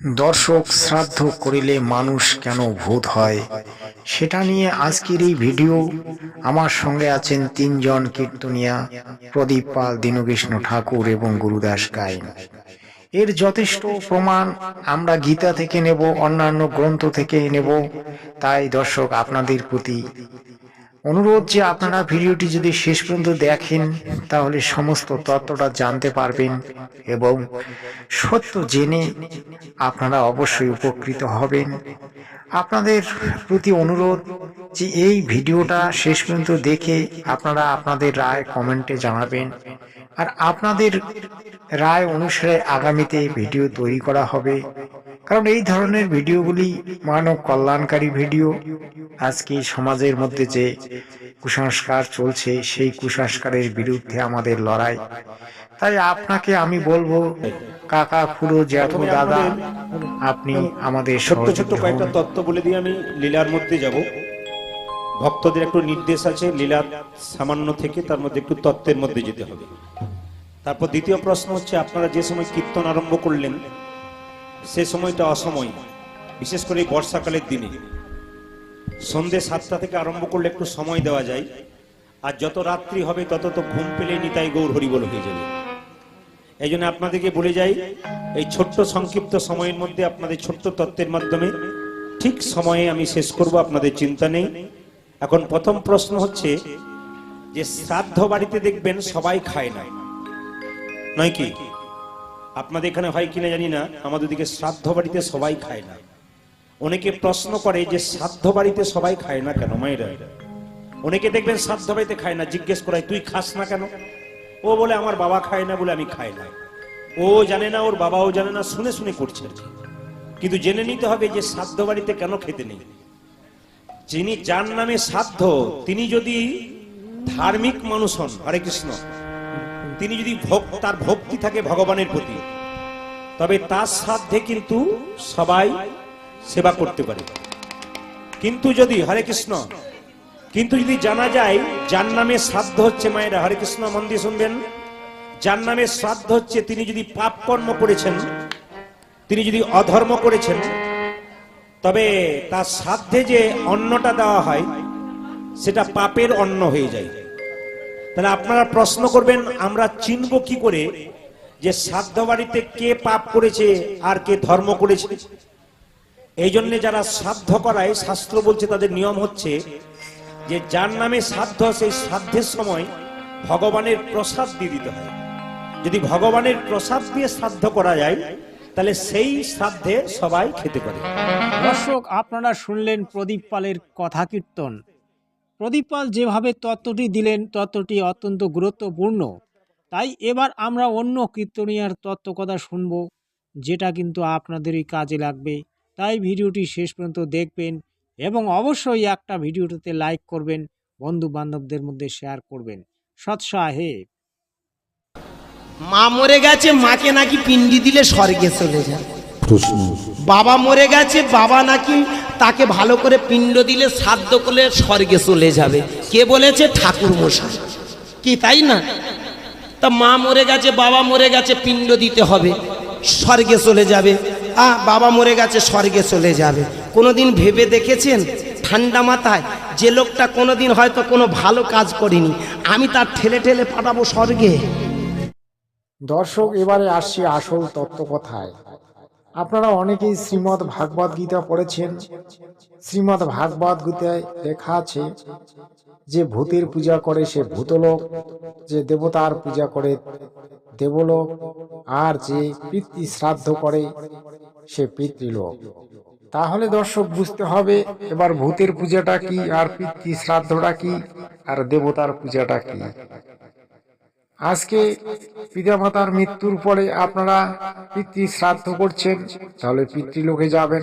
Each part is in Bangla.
দর্শক, শ্রাদ্ধ করিলে মানুষ কেন ভূত হয় সেটা নিয়ে আজকের এই ভিডিও। আমার সঙ্গে আছেন তিনজন কীর্তনিয়া, প্রদীপ পাল, দীনকৃষ্ণ ঠাকুর এবং গুরুদাস গাইন। এর যথেষ্ট প্রমাণ আমরা গীতা থেকে নেব, অন্যান্য গ্রন্থ থেকে নেব। তাই দর্শক, আপনাদের প্রতি অনুরোধ যে আপনারা ভিডিওটি যদি শেষ পর্যন্ত দেখেন তাহলে সমস্ত তত্ত্বটা জানতে পারবেন এবং সত্য জেনে আপনারা অবশ্যই উপকৃত হবেন। আপনাদের প্রতি অনুরোধ যে এই ভিডিওটা শেষ পর্যন্ত দেখে আপনারা আপনাদের রায় কমেন্টে জানাবেন, আর আপনাদের রায় অনুসারে আগামীতে ভিডিও তৈরি করা হবে। কারণ এই ধরনের ভিডিওগুলি মানব কল্যাণকারী ভিডিও। আজকে সমাজের মধ্যে যে কুসংস্কার চলছে, সেই কুসংস্কারের বিরুদ্ধে আমাদের লড়াই। তাই আপনাকে আমি বলবো, কাকা, খুড়ো, জ্যাঠু, দাদা, আপনি আমাদের ছোট্ট ছোট্ট সহযোগী কয়েকটা হন। তত্ত্ব বলে দিয়ে আমি লীলার মধ্যে যাব। ভক্তদের একটু নির্দেশ আছে, লীলার সামান্য থেকে তার মধ্যে একটু তত্ত্বের মধ্যে যেতে হবে। তারপর দ্বিতীয় প্রশ্ন হচ্ছে, আপনারা যে সময় কীর্তন আরম্ভ করলেন সে সময়টা অসময়, বিশেষ করে এই বর্ষাকালের দিনে সন্ধ্যে 7টা থেকে আরম্ভ করলে একটু সময় দেওয়া যায়। আর যত রাত্রি হবে তত তো ঘুম পেলে নিতাই গৌর হরিবল হয়ে যাবে। এই জন্য আপনাদেরকে বলে যাই, এই ছোট্ট সংক্ষিপ্ত সময়ের মধ্যে আপনাদের ছোট্ট তত্ত্বের মাধ্যমে ঠিক সময়ে আমি শেষ করব, আপনাদের চিন্তা নেই। এখন প্রথম প্রশ্ন হচ্ছে যে শ্রাদ্ধ বাড়িতে দেখবেন সবাই খায় না, নয় কি? আপনাদের এখানে হয় কিনা জানি না, আমাদের দিকে শ্রাদ্ধ বাড়িতে সবাই খায় না। অনেকে প্রশ্ন করে যে শ্রাদ্ধ বাড়িতে সবাই খায় না কেন মায়েরা? অনেকে দেখবেন শ্রাদ্ধ বাড়িতে খায় না, জিজ্ঞেস করায় তুই খাস না কেন? ও বলে আমার বাবা খায় না বলে আমি খাই না। ও জানে না, ওর বাবাও জানে না, শুনে শুনে করছে। কিন্তু জেনে নিতে হবে যে শ্রাদ্ধ বাড়িতে কেন খেতে নেই। যিনি, যার নামে শ্রাদ্ধ, তিনি যদি ধার্মিক মানুষ হন, হরে কৃষ্ণ, তিনি যদি তার ভক্তি থাকে ভগবানের প্রতি, তবে তার শ্রাদ্ধে কিন্তু সবাই সেবা করতে পারে। কিন্তু যদি, হরে কৃষ্ণ, কিন্তু যদি জানা যায় যার নামে শ্রাদ্ধ হচ্ছে, মায়েরা হরে কৃষ্ণ মন দিয়ে শুনবেন, যার নামে শ্রাদ্ধ হচ্ছে তিনি যদি পাপ কর্ম করেছেন, তিনি যদি অধর্ম করেছেন, তবে তার শ্রাদ্ধে যে অন্নটা দেওয়া হয় সেটা পাপের অন্ন হয়ে যায়। তাহলে আপনারা প্রশ্ন করবেন, আমরা চিনব কি করে যে শ্রাদ্ধ বাড়িতে কে পাপ করেছে আর কে ধর্ম করেছে? এই জন্য যারা শ্রাদ্ধ করায়, শাস্ত্র বলছে তাদের নিয়ম হচ্ছে যে যার নামে শ্রাদ্ধ, সেই শ্রাদ্ধের সময় ভগবানের প্রসাদ দিয়ে দিতে হয়। যদি ভগবানের প্রসাদ দিয়ে শ্রাদ্ধ করা যায় তাহলে সেই শ্রাদ্ধে সবাই খেতে পারে। দর্শক, আপনারা শুনলেন প্রদীপ পালের কথা কীর্তন। প্রদীপ পাল যেভাবে তত্ত্বটি দিলেন, তত্ত্বটি অত্যন্ত গুরুত্বপূর্ণ। তাই এবার আমরা অন্য কীর্তনিয়ার তত্ত্ব কথা শুনব, যেটা কিন্তু আপনাদেরই কাজে লাগবে। তাই ভিডিওটি শেষ পর্যন্ত দেখবেন এবং অবশ্যই একটা ভিডিওটিতে লাইক করবেন, বন্ধু বান্ধবদের মধ্যে শেয়ার করবেন। সৎসাহে। মা মরে গেছে, মাকে নাকি পিণ্ডি দিলে স্বর্গে চলে যায়। বাবা মরে গেছে, বাবা নাকি তাকে ভালো করে পিণ্ড দিলে, শ্রাদ্ধ করলে স্বর্গে চলে যাবে। কে বলেছে? ঠাকুর মশাই। কি তাই না? তা মা মরে গেছে, বাবা মরে গেছে, পিণ্ড দিতে হবে, স্বর্গে চলে যাবে। বাবা মরে গেছে, স্বর্গে চলে যাবে। কোনোদিন ভেবে দেখেছেন ঠান্ডা মাথায় যে লোকটা কোনোদিন হয়তো কোনো ভালো কাজ করেনি, আমি তার ঠেলে ঠেলে পাঠাবো স্বর্গে? দর্শক, এবারে আসছি আসল তত্ত্ব কথায়। আপনারা অনেকেই শ্রীমদ্ ভাগবত গীতা পড়েছেন। শ্রীমদ্ ভাগবত গীতায় লেখা আছে যে ভূতের পূজা করে সে ভূতলোক, যে দেবতার পূজা করে দেবলোক, আর যে পিতৃ শ্রাদ্ধ করে সে পিতৃলোক। তাহলে দর্শক, বুঝতে হবে এবার ভূতের পূজাটা কি, আর পিতৃ শ্রাদ্ধটা কি, আর দেবতার পূজাটা কি। আজকে পিতামাতার মৃত্যুর পরে আপনারা পিতৃ শ্রাদ্ধ করছেন, তাহলে পিতৃলোকে যাবেন।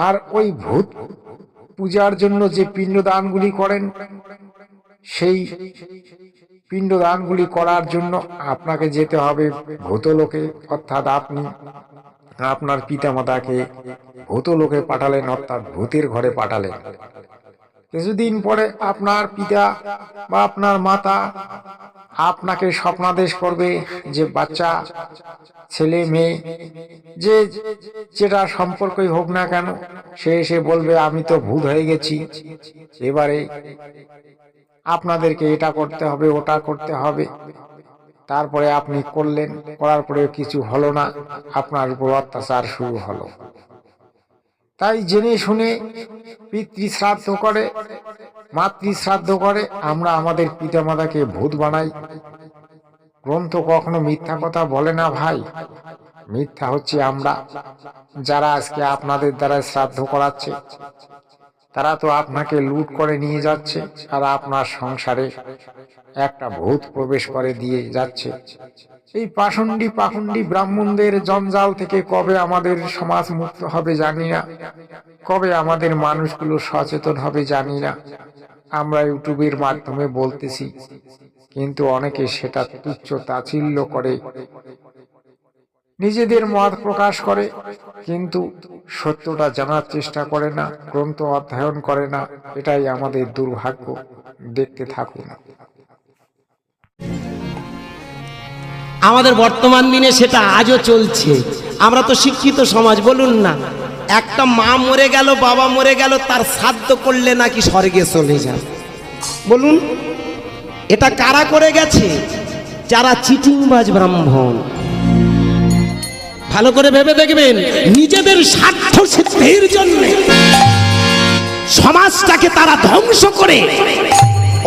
আর ওই ভূত পূজার জন্য যে পিণ্ডদানগুলি করেন, সেই পিণ্ডদানগুলি করার জন্য আপনাকে যেতে হবে ভূতলোকে। অর্থাৎ আপনি আপনার পিতামাতাকে ভূতলোকে পাঠালেন, অর্থাৎ ভূতের ঘরে পাঠালেন। কিছুদিন পরে আপনার পিতা বা আপনার মাতা আপনাকে স্বপ্নাদেশ করবে যে বাচ্চা, ছেলে মেয়ে, যে যেটা সম্পর্কই হোক না কেন, সে এসে বলবে আমি তো ভূত হয়ে গেছি, এবারে আপনাদেরকে এটা করতে হবে, ওটা করতে হবে। তারপরে আপনি করলেন, করার পরে কিছু হলো না, আপনার উপর অত্যাচার শুরু হলো। তাই জেনে শুনে পিতৃ শ্রাদ্ধ করে, মাতৃ শ্রাদ্ধ করে আমরা আমাদের পিতামাতাকে ভূত বানাই। গ্রন্থ কখনো মিথ্যা কথা বলে না ভাই। মিথ্যা হচ্ছে আমরা, যারা আজকে আপনাদের দ্বারা শ্রাদ্ধ করাচ্ছে, তারা তো আপনাকে লুট করে নিয়ে যাচ্ছে, আর আপনার সংসারে একটা ভূত প্রবেশ করে দিয়ে যাচ্ছে। এই পাখণ্ডী ব্রাহ্মণদের জঞ্জাল থেকে কবে আমাদের সমাজ মুক্ত হবে জানি না, কবে আমাদের মানুষগুলো সচেতন হবে জানি না। আমরা ইউটিউবের মাধ্যমে বলতেছি, কিন্তু অনেকে সেটা তুচ্ছ তাচ্ছিল্য করে, নিজেদের মত প্রকাশ করে, কিন্তু সত্যটা জানার চেষ্টা করে না, গ্রন্থ অধ্যয়ন করে না। এটাই আমাদের দুর্ভাগ্য। দেখতে থাকুন। আমাদের বর্তমান দিনে সেটা আজও চলছে। আমরা তো শিক্ষিত সমাজ, বলুন না, একটা মা মরে গেল, বাবা মরে গেল, তার শ্রাদ্ধ করলে নাকি স্বর্গে চলে যায়। বলুন, এটা কারা করে গেছে? যারা চিটিংবাজ ব্রাহ্মণ। ভালো করে ভেবে দেখবেন, নিজেদের স্বার্থ সিদ্ধির জন্য সমাজটাকে তারা ধ্বংস করে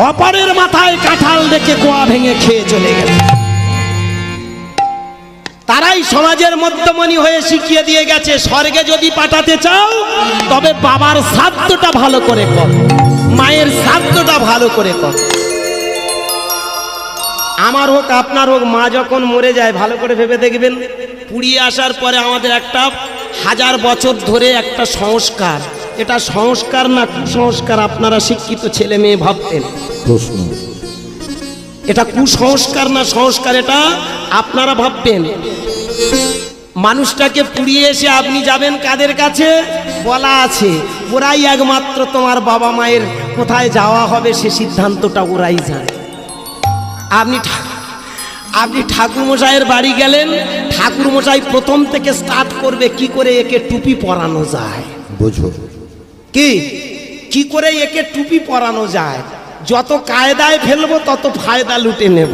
অপরের মাথায় কাঁঠাল রেখে গোয়া ভেঙে খেয়ে চলে গেল। তারাই সমাজের মধ্যমণি হয়ে শিখিয়ে দিয়ে গেছে, স্বর্গে যদি পাঠাতে চাও তবে বাবার শ্রাদ্ধটা ভালো করে কর, মায়ের শ্রাদ্ধটা ভালো করে কর। আমার হোক আপনার হোক, মা যখন মরে যায়, ভালো করে ভেবে দেখবেন, পুড়িয়ে আসার পরে আমাদের একটা 1000 বছর ধরে একটা সংস্কার, এটা সংস্কার না কুসংস্কার আপনারা শিক্ষিত ছেলে মেয়ে ভাবতেন? প্রশ্ন, এটা কুসংস্কার না সংস্কার, এটা আপনারা ভাববেন। মানুষটাকে পুড়িয়ে এসে আপনি যাবেন কাদের কাছে? বলা আছে, ওরাই একমাত্র তোমার বাবা মায়ের কোথায় যাওয়া হবে সে সিদ্ধান্তটা ওরাই যায়। আপনি ঠাকুরমশাইয়ের বাড়ি গেলেন, ঠাকুরমশাই প্রথম থেকে স্টার্ট করবে কি করে একে টুপি পরানো যায়। বুঝো কি করে একে টুপি পরানো যায়, যত কায়দায় ফেলবো তত ফায়দা লুটে নেব।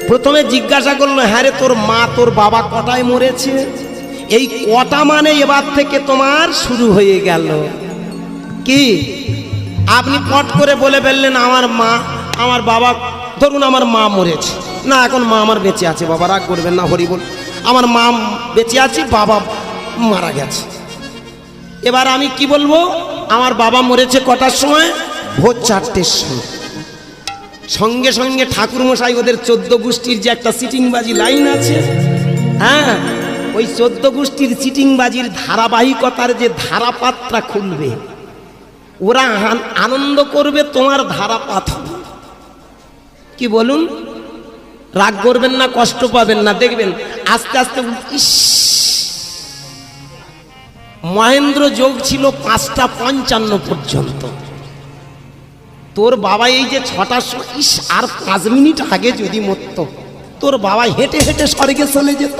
প্রথমে জিজ্ঞাসা করলো, হ্যাঁ রে, তোর মা তোর বাবা কটায় মরেছে? এই কটা মানে এবার থেকে তোমার শুরু হয়ে গেল। কি আপনি পট করে বলে ফেললেন, আমার মা আমার বাবা, ধরুন আমার মা মরেছে, না এখন মা আমার বেঁচে আছে, বাবা রাগ করবেন না, হরি বল, আমার মা বেঁচে আছে, বাবা মারা গেছে। এবার আমি কি বলবো? আমার বাবা মরেছে কটার সময়? ভোর 4টের সময়। সঙ্গে সঙ্গে ঠাকুরমশাই ওদের 14 গোষ্ঠীর যে একটা চিটিংবাজি লাইন আছে, হ্যাঁ, ওই 14 গোষ্ঠীর চিটিংবাজির ধারাবাহিকতার যে ধারাপাতটা খুলবে, ওরা আনন্দ করবে, তোমার ধারাপাত। কি বলুন? রাগ করবেন না, কষ্ট পাবেন না, দেখবেন আস্তে আস্তে। ইস, মহেন্দ্র যোগ ছিল 5:55 পর্যন্ত। তোর বাবা এই যে 6টার সময়, ইস আর 5 মিনিট আগে যদি মরত, তোর বাবা হেঁটে হেঁটে স্বর্গে চলে যেত।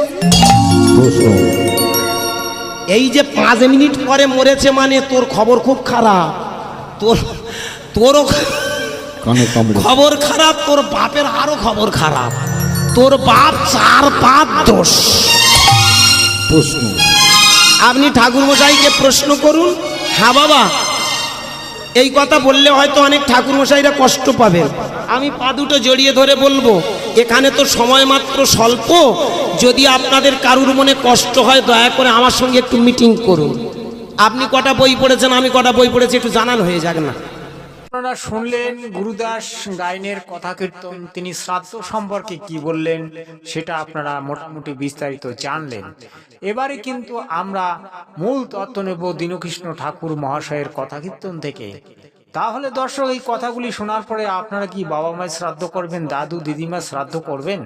এই যে 5 মিনিট পরে মরেছে মানে তোর খবর খুব খারাপ, তোরও খবর খারাপ, তোর বাপের আরো খবর খারাপ, তোর বাপ 4-5 দোষ। প্রশ্ন, আপনি ঠাকুরমশাইকে প্রশ্ন করুন। হ্যাঁ বাবা, এই কথা বললে হয়তো অনেক ঠাকুরমশাইরা কষ্ট পাবেন। আমি পা দুটো জড়িয়ে ধরে বলবো, এখানে তো সময় মাত্র স্বল্প, যদি আপনাদের কারুর মনে কষ্ট হয় দয়া করে আমার সঙ্গে একটু মিটিং করুন। আপনি কটা বই পড়েছেন, আমি কটা বই পড়েছি, একটু জানান হয়ে যাক না। আপনারা শুনলেন গুরুদাস গাইনের কথা কীর্তন। তিনি শ্রাদ্ধ সম্পর্কে কি বললেন সেটা আপনারা মোটামুটি বিস্তারিত জানলেন। এবারে কিন্তু আমরা মূল তত্ত্ব নেব দীনকৃষ্ণ ঠাকুর মহাশয়ের কথা কীর্তন থেকে। তাহলে দর্শক, এই কথাগুলি শোনার পরে আপনারা কি বাবা মায়ের শ্রাদ্ধ করবেন, দাদু দিদিমার শ্রাদ্ধ করবেন?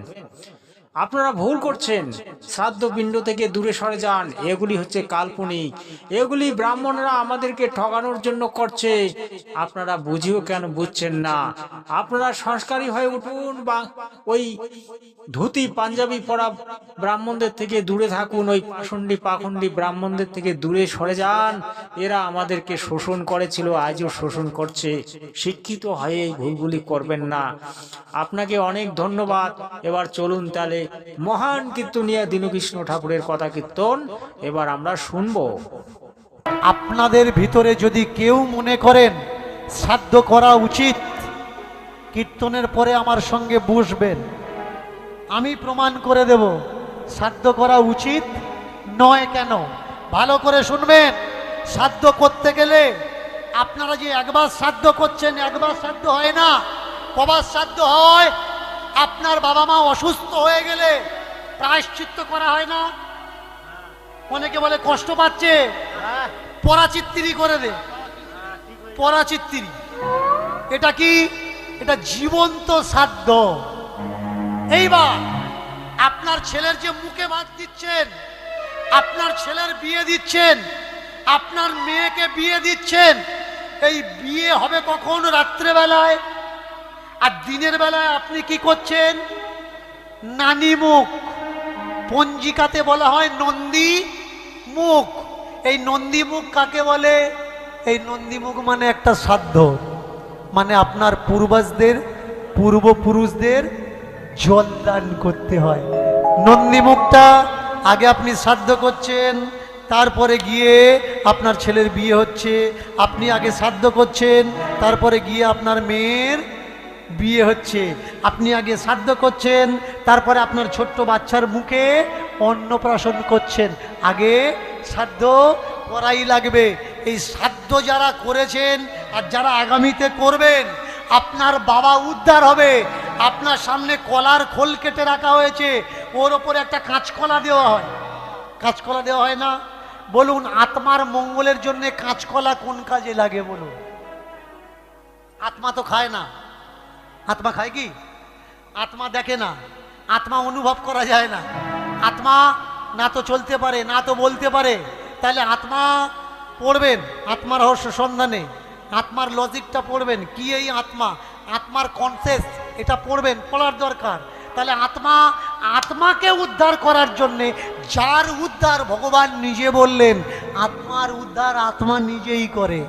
আপনারা ভুল করছেন। শ্রাদ্ধ পিণ্ড থেকে দূরে সরে যান, এগুলি হচ্ছে কাল্পনিক, এগুলি ব্রাহ্মণরা আমাদেরকে ঠকানোর জন্য করছে। আপনারা বুঝিও কেন বুঝছেন না? আপনারা সংস্কারী হয়ে উঠুন, বা ওই ধুতি পাঞ্জাবি পরা ব্রাহ্মণদের থেকে দূরে থাকুন, ওই পাখণ্ডী ব্রাহ্মণদের থেকে দূরে সরে যান। এরা আমাদেরকে শোষণ করেছিল, আজও শোষণ করছে। শিক্ষিত হয়ে এই ভুলগুলি করবেন না। আপনাকে অনেক ধন্যবাদ। এবার চলুন তাহলে মহান কীর্তনিয়া দীনকৃষ্ণ ঠাকুরের কথা কীর্তন এবার আমরা শুনবো। আপনাদের ভিতরে যদি কেউ মনে করেন শ্রাদ্ধ করা উচিত, কীর্তনের পরে আমার সঙ্গে বসবেন, আমি প্রমাণ করে দেব শ্রাদ্ধ করা উচিত নয়। কেন? ভালো করে শুনবেন। শ্রাদ্ধ করতে গেলে আপনারা যে একবার শ্রাদ্ধ করছেন, একবার শ্রাদ্ধ হয় না, কবার শ্রাদ্ধ হয়? আপনার বাবা মা অসুস্থ হয়ে গেলে প্রায়শ্চিত্ত করা হয় না? অনেকে বলে কষ্ট পাচ্ছে, পরাচিত্তিরি করে দে। পরাচিত্তিরি এটা কি? এটা জীবন্ত শ্রাদ্ধ। এইবার আপনার ছেলের যে মুখে ভাত দিচ্ছেন, আপনার ছেলের বিয়ে দিচ্ছেন, আপনার মেয়েকে বিয়ে দিচ্ছেন, এই বিয়ে হবে কখন? রাত্রেবেলায়। আর দিনের বেলায় আপনি কি করছেন? নানি মুখ, পঞ্জিকাতে বলা হয় নন্দী মুখ। এই নন্দী মুখ কাকে বলে? এই নন্দী মুখ মানে একটা শ্রাদ্ধ, মানে আপনার পূর্বপুরুষদের জলদান করতে হয়। নন্দী মুখটা আগে আপনি শ্রাদ্ধ করছেন, তারপরে গিয়ে আপনার ছেলের বিয়ে হচ্ছে। আপনি আগে শ্রাদ্ধ করছেন, তারপরে গিয়ে আপনার মেয়ের বিয়ে হচ্ছে। আপনি আগে শ্রাদ্ধ করছেন, তারপরে আপনার ছোট্ট বাচ্চার মুখে অন্নপ্রাশন করছেন। আগে শ্রাদ্ধ করাই লাগবে। এই শ্রাদ্ধ যারা করেছেন আর যারা আগামীতে করবেন, আপনার বাবা উদ্ধার হবে। আপনার সামনে কলার খোল কেটে রাখা হয়েছে, ওর ওপরে একটা কাঁচকলা দেওয়া হয়। কাঁচকলা দেওয়া হয় না? বলুন, আত্মার মঙ্গলের জন্য কাঁচকলা কোন কাজে লাগে বলুন? আত্মা তো খায় না। আত্মা খায় কি? আত্মা দেখে না, আত্মা অনুভব করা যায় না। আত্মা না তো চলতে পারে, না তো বলতে পারে। তাহলে আত্মা পড়বেন, আত্মার রহস্য সন্ধানে আত্মার লজিকটা পড়বেন। কি এই আত্মা? আত্মার কনসেপ্ট, এটা পড়বেন, পড়ার দরকার। তাহলে আত্মাকে উদ্ধার করার জন্যে, যার উদ্ধার ভগবান নিজে বললেন, আত্মার উদ্ধার আত্মা নিজেই করে,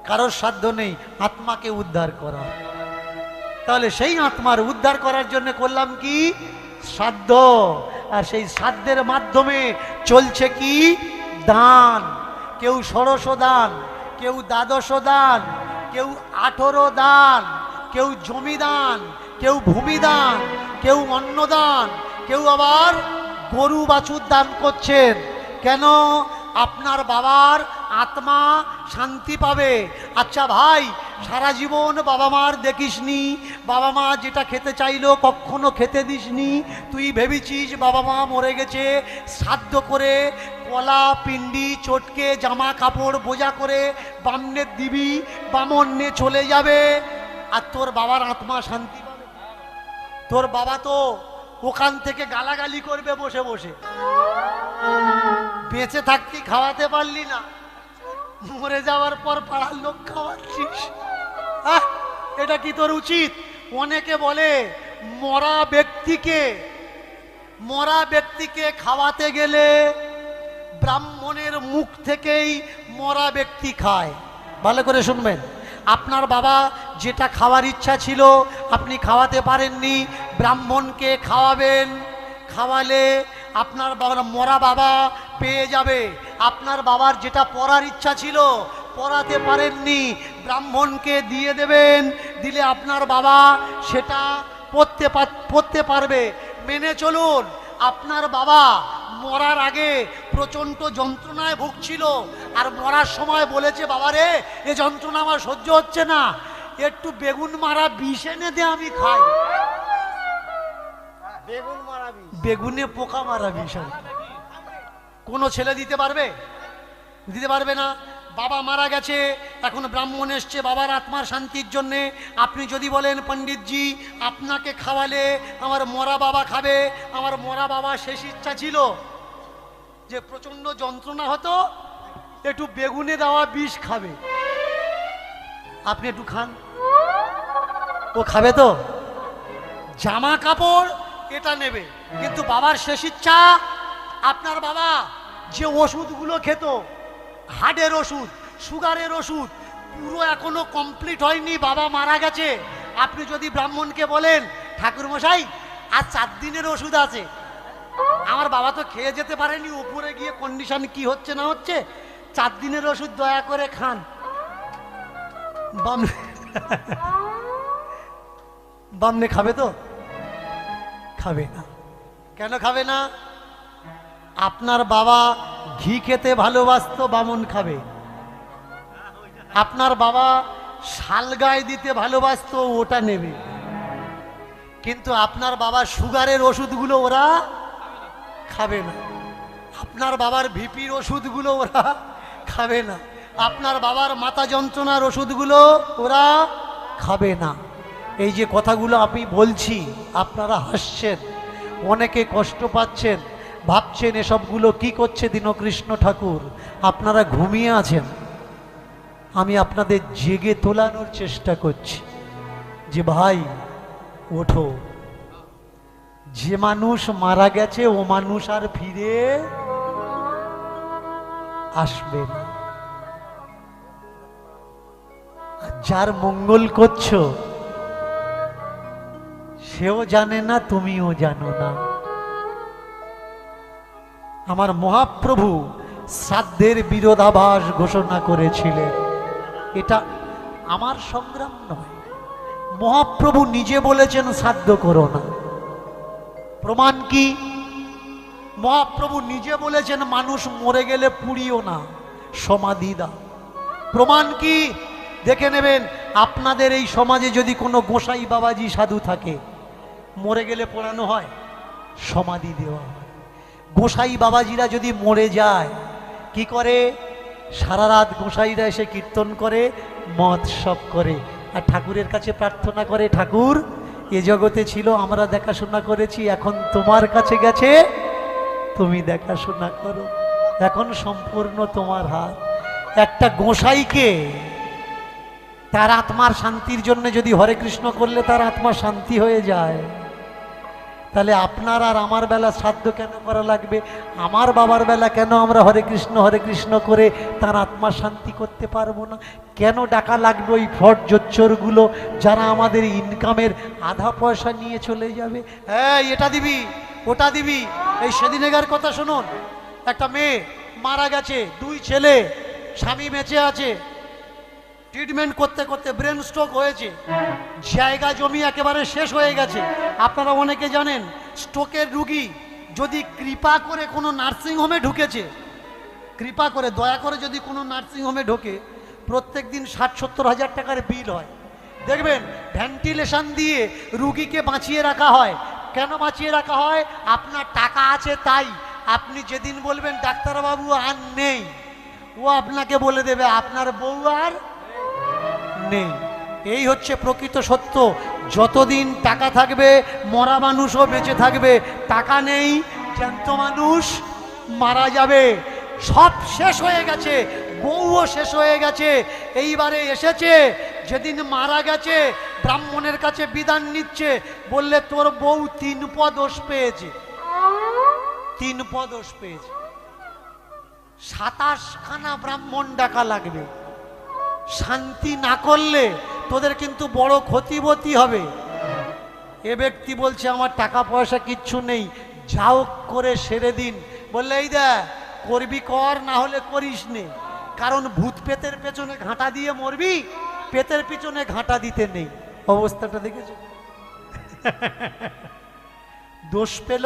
কারোর সাধ্য নেই আত্মাকে উদ্ধার করা। তাহলে সেই আত্মার উদ্ধার করার জন্য করলাম কি? শ্রাদ্ধ। আর সেই শ্রাদ্ধের মাধ্যমে চলছে কি? দান। কেউ ষোড়শ দান, কেউ দ্বাদশ দান, কেউ 18 দান, কেউ জমিদান, কেউ ভূমিদান, কেউ অন্নদান, কেউ আবার গরু বাছুর দান করছেন। কেন? আপনার বাবার আত্মা শান্তি পাবে। আচ্ছা ভাই, সারা জীবন বাবা মার দেখিসনি, বাবা মা যেটা খেতে চাইলো কখনো খেতে দিসনি, তুই ভেবেছিস বাবা মা মরে গেছে, শ্রাদ্ধ করে কলা পিণ্ডি চটকে জামা কাপড় বোঝা করে বামনে দিবি, বামন নিয়ে চলে যাবে, আর তোর বাবার আত্মা শান্তি পাবে? তোর বাবা তো ওখান থেকে গালাগালি করবে বসে বসে। বেঁচে থাকতে খাওয়াতে পারলি না, মরে যাওয়ার পর পাড়ার লোক খাওয়াচ্ছিস। এটা কি তোর উচিত? অনেকে বলে মরা ব্যক্তিকে খাওয়াতে গেলে ব্রাহ্মণের মুখ থেকেই মরা ব্যক্তি খায়। ভালো করে শুনবেন। আপনার বাবা যেটা খাওয়ার ইচ্ছা ছিল আপনি খাওয়াতে পারেননি, ব্রাহ্মণকে খাওয়াবেন। খাওয়ালে আপনার বাবা, মরা বাবা পেয়ে যাবে। আপনার বাবার যেটা পড়ার ইচ্ছা ছিল পড়াতে পারেননি, ব্রাহ্মণকে দিয়ে দেবেন। দিলে আপনার বাবা সেটা পড়তে পারবে। মেনে চলুন, আপনার বাবা মরার আগে প্রচণ্ড যন্ত্রণায় ভুগছিল, আর মরার সময় বলেছে, বাবারে এ যন্ত্রণা আমার সহ্য হচ্ছে না, একটু বেগুন মারা বিষ এনে দে আমি খাই। বেগুনে পোকা মারা বিষ কোনো ছেলে দিতে পারবে? দিতে পারবে না। বাবা মারা গেছে, এখন ব্রাহ্মণ এসছে বাবার আত্মার শান্তির জন্যে। আপনি যদি বলেন পণ্ডিতজি আপনাকে খাওয়ালে আমার মরা বাবা খাবে, আমার মরা বাবা শেষ ইচ্ছা ছিল যে প্রচণ্ড যন্ত্রণা হতো, একটু বেগুনে দেওয়া বিষ খাবে, আপনি একটু খান, ও খাবে তো? জামা কাপড় এটা নেবে, কিন্তু বাবার শেষ ইচ্ছা, আপনার বাবা যে ওষুধগুলো খেত, হার্টের ওষুধ, সুগারের ওষুধ, পুরো এখনো কমপ্লিট হয়নি, বাবা মারা গেছে। আপনি যদি ব্রাহ্মণকে বলেন ঠাকুরমশাই আর 4 দিনের ওষুধ আছে, আমার বাবা তো খেয়ে যেতে পারেনি, উপরে গিয়ে কন্ডিশন কি হচ্ছে না হচ্ছে, 4 দিনের ওষুধ দয়া করে খান, বামনে খাবে তো? খাবে না। কেন খাবে না? আপনার বাবা ঘি খেতে ভালোবাসতো, বামন খাবে। আপনার বাবা শালগায় দিতে ভালোবাসতো, ওটা নেবে। কিন্তু আপনার বাবা সুগারের ওষুধগুলো ওরা খাবে না, আপনার বাবার ভিপির ওষুধগুলো ওরা খাবে না, আপনার বাবার মাথা যন্ত্রণার ওষুধগুলো ওরা খাবে না। এই যে কথাগুলো আমি বলছি, আপনারা হাসছেন, অনেকে কষ্ট পাচ্ছেন, ভাবছেন এসবগুলো কি করছে দীনকৃষ্ণ ঠাকুর, আপনারা ঘুমিয়ে আছেন। আমি আপনাদের জেগে তোলানোর চেষ্টা করছি যে ভাই ওঠো, যে মানুষ মারা গেছে ও মানুষ আর ফিরে আসবে না। যার মঙ্গল করছো সেও জানে না, তুমিও জানো না। আমার মহাপ্রভু শ্রাদ্ধের বিরোধাভাস ঘোষণা করেছিলেন, এটা আমার সংগ্রাম নয়, মহাপ্রভু নিজে বলেছেন শ্রাদ্ধ করো না। প্রমাণ কি? মহাপ্রভু নিজে বলেছেন মানুষ মরে গেলে পুড়িও না, সমাধি দাও। প্রমাণ কি? দেখে নেবেন, আপনাদের এই সমাজে যদি কোনো গোসাই বাবাজি সাধু থাকে, মরে গেলে পোড়ানো হয়, সমাধি দেওয়া হয়। গোসাই বাবাজিরা যদি মরে যায় কি করে? সারা রাত গোসাইরা এসে কীর্তন করে, মদ সব করে, আর ঠাকুরের কাছে প্রার্থনা করে, ঠাকুর এ জগতে ছিল আমরা দেখাশোনা করেছি, এখন তোমার কাছে গেছে, তুমি দেখাশোনা করো, এখন সম্পূর্ণ তোমার হাত। একটা গোসাইকে তার আত্মার শান্তির জন্য যদি হরে কৃষ্ণ করলে তার আত্মা শান্তি হয়ে যায়, তাহলে আপনার আর আমার বেলা শ্রাদ্ধ কেন করা লাগবে? আমার বাবার বেলা কেন আমরা হরে কৃষ্ণ করে তার আত্মা শান্তি করতে পারবো না? কেন ডাকা লাগবে ওই ফট জোচ্চরগুলো যারা আমাদের ইনকামের আধা পয়সা নিয়ে চলে যাবে? হ্যাঁ, এটা দিবি, ওটা দিবি। এই সেদিনেকার কথা শুনুন, একটা মেয়ে মারা গেছে, 2 ছেলে, স্বামী বেঁচে আছে, ট্রিটমেন্ট করতে করতে ব্রেন স্ট্রোক হয়েছে, জায়গা জমি একেবারে শেষ হয়ে গেছে। আপনারা অনেকে জানেন, স্ট্রোকের রুগী যদি কৃপা করে কোনো নার্সিংহোমে ঢুকেছে, কৃপা করে দয়া করে যদি কোনো নার্সিংহোমে ঢোকে, প্রত্যেক দিন 60-70 হাজার টাকার বিল হয়। দেখবেন ভেন্টিলেশন দিয়ে রুগীকে বাঁচিয়ে রাখা হয়। কেন বাঁচিয়ে রাখা হয়? আপনার টাকা আছে তাই। আপনি যেদিন বলবেন ডাক্তারবাবু আর নেই, ও আপনাকে বলে দেবে আপনার বউ আর নেই। এই হচ্ছে প্রকৃত সত্য। যতদিন টাকা থাকবে মরা মানুষও বেঁচে থাকবে, টাকা নেই জ্যান্ত মানুষ মারা যাবে। সব শেষ হয়ে গেছে, বউও শেষ হয়ে গেছে। এইবারে এসেছে, যেদিন মারা গেছে ব্রাহ্মণের কাছে বিধান নিচ্ছে, বললে তোর বউ 3 পদোষ পেয়েছে, 3 পদোষ পেয়েছে। 27 খানা ব্রাহ্মণ ডাকা লাগবে। শান্তি না করলে তোদের কিন্তু বড় ক্ষতিবতী হবে। এ ব্যক্তি বলছে আমার টাকা পয়সা কিচ্ছু নেই, যাও করে সেরে দিন। বললে এই দেখ, করবি কর, না হলে করিস নে, কারণ ভূত পেতের পেছনে ঘাঁটা দিয়ে মরবি, পেতের পিছনে ঘাঁটা দিতে নেই। অবস্থাটা দেখেছো? দোষ পেল,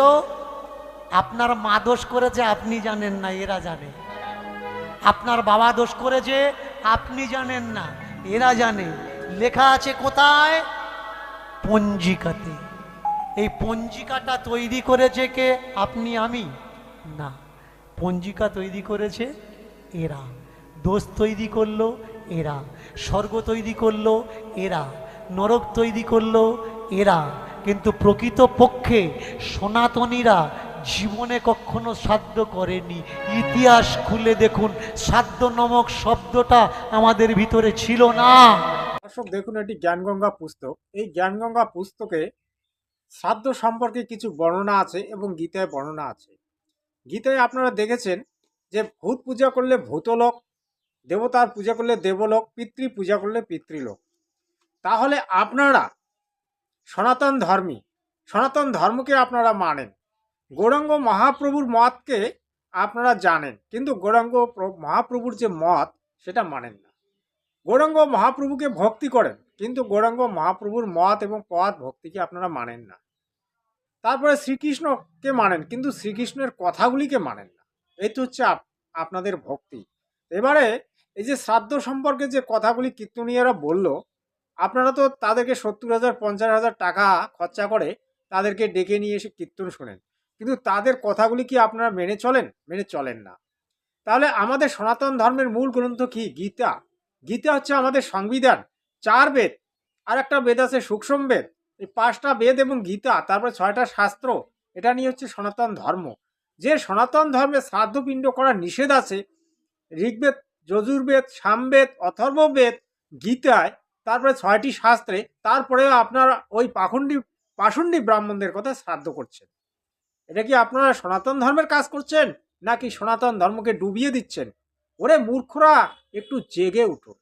আপনার মা দোষ করেছে আপনি জানেন না, এরা জানে। আপনার বাবা দোষ করেছে আপনি জানেন না, এরা জানে। লেখা আছে কোথায়? পঞ্জিকাতে। এই পঞ্জিকাটা তৈরি করেছে কে? আপনি আমি না, পঞ্জিকা তৈরি করেছে এরা। দোষ তৈরি করলো এরা, স্বর্গ তৈরি করলো এরা, নরক তৈরি করলো এরা, কিন্তু প্রকৃত পক্ষে সনাতনীরা জীবনে কখনো শ্রাদ্ধ করেনি। ইতিহাস খুলে দেখুন, শ্রাদ্ধ নামক শব্দটা আমাদের ভিতরে ছিল না। দর্শক দেখুন, এটি জ্ঞানগঙ্গা পুস্তক। এই জ্ঞানগঙ্গা পুস্তকে শ্রাদ্ধ সম্পর্কে কিছু বর্ণনা আছে এবং গীতায় বর্ণনা আছে। গীতায় আপনারা দেখেছেন যে ভূত পূজা করলে ভূতলোক, দেবতার পূজা করলে দেবলোক, পিতৃ পূজা করলে পিতৃলোক। তাহলে আপনারা সনাতন ধর্মী, সনাতন ধর্মকে আপনারা মানেন, গৌরাঙ্গ মহাপ্রভুর মতকে আপনারা জানেন, কিন্তু গৌরাঙ্গ মহাপ্রভুর যে মত সেটা মানেন না। গৌরাঙ্গ মহাপ্রভুকে ভক্তি করেন, কিন্তু গৌরাঙ্গ মহাপ্রভুর মত এবং পথ ভক্তিকে আপনারা মানেন না। তারপরে শ্রীকৃষ্ণকে মানেন, কিন্তু শ্রীকৃষ্ণের কথাগুলিকে মানেন না। এই তো হচ্ছে আপনাদের ভক্তি। এবারে এই যে শ্রাদ্ধ সম্পর্কে যে কথাগুলি কীর্তনীয়রা বলল, আপনারা তো তাদেরকে 70,000 50,000 টাকা খরচা করে তাদেরকে ডেকে নিয়ে এসে কীর্তন শোনেন, কিন্তু তাদের কথাগুলি কি আপনারা মেনে চলেন? মেনে চলেন না। তাহলে আমাদের সনাতন ধর্মের মূল গ্রন্থ কি? গীতা। গীতা হচ্ছে আমাদের সংবিধান। 4 বেদ, আর একটা বেদ আছে সূক্ষ্ম বেদ। এই 5টা বেদ এবং গীতা, তারপরে 6টা শাস্ত্র, এটা নিয়ে হচ্ছে সনাতন ধর্ম। যে সনাতন ধর্মে শ্রাদ্ধপিণ্ড করা নিষেধ আছে ঋগ্বেদ, যজুর্বেদ, সামবেদ, অথর্ববেদ, গীতায়, তারপরে 6টি শাস্ত্রে, তারপরেও আপনারা ওই পাষণ্ডী ব্রাহ্মণদের কথা শ্রাদ্ধ করছেন। এটা কি আপনারা সনাতন ধর্মের কাজ করছেন, নাকি সনাতন ধর্মকে ডুবিয়ে দিচ্ছেন? ওরে মূর্খরা, একটু জেগে উঠুন।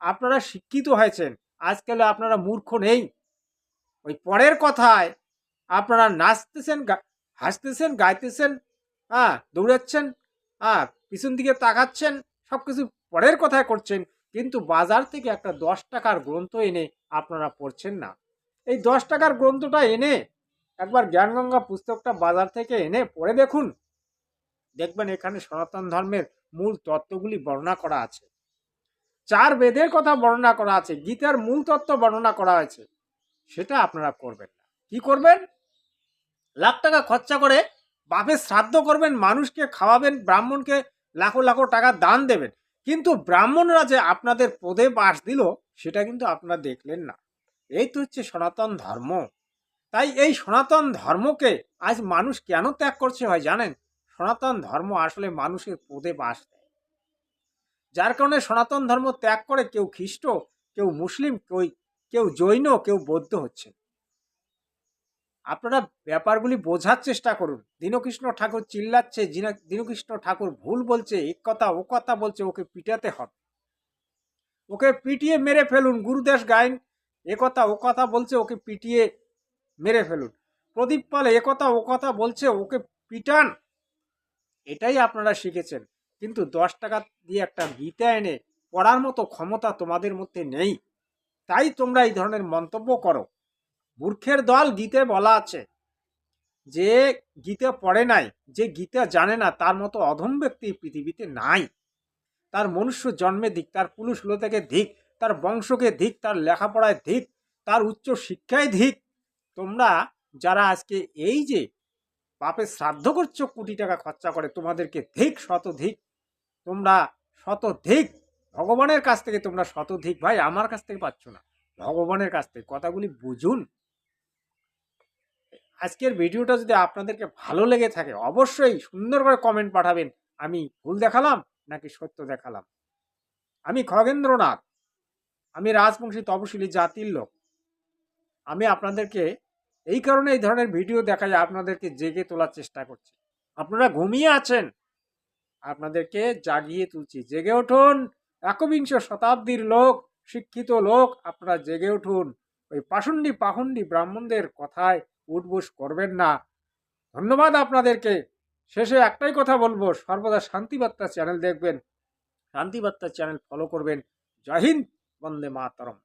আপনারা শিক্ষিত হয়েছেন, আজকাল আপনারা মূর্খ নেই। ওই পরের কথায় আপনারা নাচতেছেন, হাসতেছেন, গাইতেছেন, দৌড়াচ্ছেন, পিছন দিকে তাকাচ্ছেন, সব কিছু পরের কথায় করছেন, কিন্তু বাজার থেকে একটা 10 টাকার গ্রন্থ এনে আপনারা পড়ছেন না। এই 10 টাকার গ্রন্থটা এনে একবার জ্ঞানগঙ্গা পুস্তকটা বাজার থেকে এনে পড়ে দেখুন, দেখবেন এখানে সনাতন ধর্মের মূল তত্ত্বগুলি বর্ণনা করা আছে। 4 বেদের কথা বর্ণনা করা আছে, গীতার মূল তত্ত্ব বর্ণনা করা হয়েছে। সেটা আপনারা করবেন না। কি করবেন? লাখ টাকা খরচা করে বাপের শ্রাদ্ধ করবেন, মানুষকে খাওয়াবেন, ব্রাহ্মণকে লাখো লাখো টাকা দান দেবেন, কিন্তু ব্রাহ্মণরা যে আপনাদের পদে বাস দিল সেটা কিন্তু আপনারা দেখলেন না। এই তো হচ্ছে সনাতন ধর্ম। তাই এই সনাতন ধর্মকে আজ মানুষ কেন ত্যাগ করছে হয় জানেন? সনাতন ধর্ম আসলে মানুষের পদে বাস দেয়, যার কারণে সনাতন ধর্ম ত্যাগ করে কেউ খ্রিস্ট, কেউ মুসলিম, কেউ জৈন, কেউ বৌদ্ধ হচ্ছে। আপনারা ব্যাপারগুলি বোঝার চেষ্টা করুন। দীনকৃষ্ণ ঠাকুর চিল্লাচ্ছে, দীনকৃষ্ণ ঠাকুর ভুল বলছে, এক কথা ও কথা বলছে, ওকে পিটাতে হবে, ওকে পিটিয়ে মেরে ফেলুন। গুরুদাস গাইন এ কথা ও কথা বলছে, ওকে পিটিয়ে মেরে ফেলুন। প্রদীপ পাল এ কথা ও কথা বলছে, ওকে পিটান। এটাই আপনারা শিখেছেন, কিন্তু 10 টাকা দিয়ে একটা গীতা এনে পড়ার মতো ক্ষমতা তোমাদের মধ্যে নেই। তাই তোমরা এই ধরনের মন্তব্য করো। মূর্খের দল। গীতায় বলা আছে, যে গীতা পড়ে নাই, যে গীতা জানে না, তার মতো অধম ব্যক্তি পৃথিবীতে নাই। তার মনুষ্য জন্মে ধিক, তার পুরুষলতাকে ধিক, তার বংশকে ধিক, তার লেখাপড়ায় ধিক, তার উচ্চ শিক্ষায় ধিক। তোমরা যারা আজকে এই যে বাপের শ্রাদ্ধ করছো কোটি টাকা খরচা করে, তোমাদেরকে ধিক, শত ধিক। তোমরা শত ধিক। ভগবানের কাছ থেকে তোমরা শত ধিক। ভাই, আমার কাছ থেকে পাচ্ছ না, ভগবানের কাছ থেকে। কথাগুলি বুঝুন। আজকের ভিডিওটা যদি আপনাদেরকে ভালো লেগে থাকে, অবশ্যই সুন্দর করে কমেন্ট পাঠাবেন। আমি ভুল দেখালাম নাকি সত্য দেখালাম। আমি খগেন্দ্রনাথ, আমি রাজবংশী তপশিলি জাতির লোক। আমি আপনাদেরকে এই কারণে এই ধরনের ভিডিও দেখাই, আপনাদেরকে জেগে তোলার চেষ্টা করছি। আপনারা ঘুমিয়ে আছেন, আপনাদেরকে জাগিয়ে তুলছি। জেগে উঠুন, 21 শতাব্দীর লোক, শিক্ষিত লোক, আপনারা জেগে উঠুন। ওই পাখণ্ডী ব্রাহ্মণদের কথায় উঠবোস করবেন না। ধন্যবাদ আপনাদেরকে। শেষে একটাই কথা বলবো, সর্বদা শান্তিবার্তা চ্যানেল দেখবেন, শান্তিবার্তা চ্যানেল ফলো করবেন। জয় হিন্দ, বন্দে মাতরম।